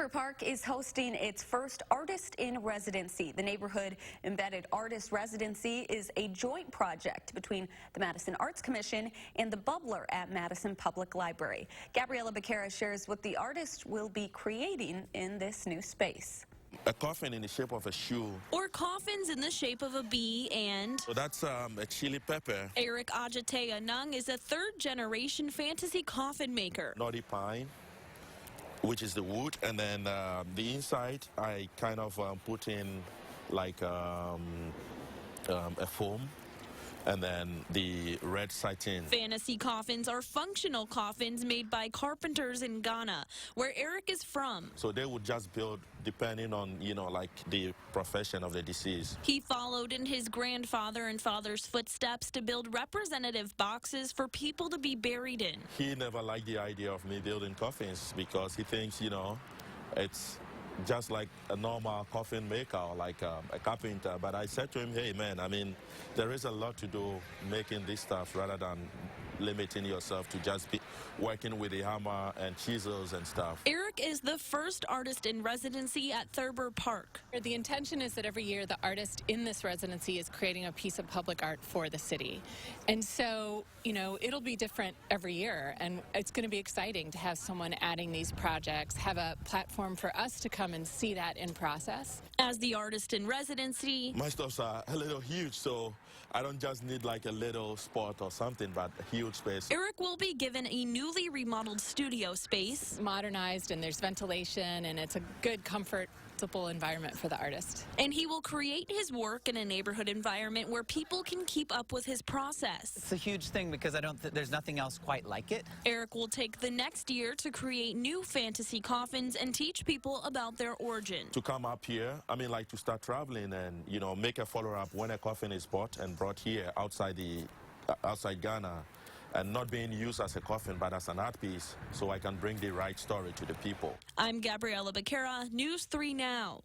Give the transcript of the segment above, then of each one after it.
Thurbur Park is hosting its first Artist in Residency. The Neighborhood Embedded Artist Residency is a joint project between the Madison Arts Commission and the Bubbler at Madison Public Library. Gabriella Becerra shares what the artist will be creating in this new space. A coffin in the shape of a shoe. Or coffins in the shape of a bee and... So that's a chili pepper. Eric Adjetey Anang is a third-generation fantasy coffin maker. Noddy pine, which is the wood, and then the inside I kind of put in like a foam, and then the red satin. Fantasy coffins are functional coffins made by carpenters in Ghana, where Eric is from. So they would just build depending on, like the profession of the deceased. He followed in his grandfather and father's footsteps to build representative boxes for people to be buried in. He never liked the idea of me building coffins because he thinks, it's just like a normal coffin maker or like a carpenter. But I said to him, hey man, there is a lot to do making this stuff rather than limiting yourself to just be working with the hammer and chisels and stuff. Eric is the first artist in residency at Thurber Park. The intention is that every year the artist in this residency is creating a piece of public art for the city. And so, it'll be different every year, and it's going to be exciting to have someone adding these projects, have a platform for us to come and see that in process. As the artist in residency, my stuffs are a little huge, so I don't just need like a little spot or something, but a huge space. Eric will be given a newly remodeled studio space. Modernized, and there's ventilation, and it's a good, comfortable environment for the artist. And he will create his work in a neighborhood environment where people can keep up with his process. It's a huge thing because there's nothing else quite like it. Eric will take the next year to create new fantasy coffins and teach people about their origin. To come up here, like to start traveling and, make a follow-up when a coffin is bought and brought here outside Ghana, and not being used as a coffin but as an art piece, so I can bring the right story to the people. I'm Gabriella Becerra, News 3 Now.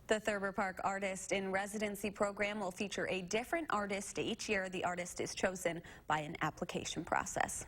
The Thurber Park Artist in Residency program will feature a different artist each year. The artist is chosen by an application process.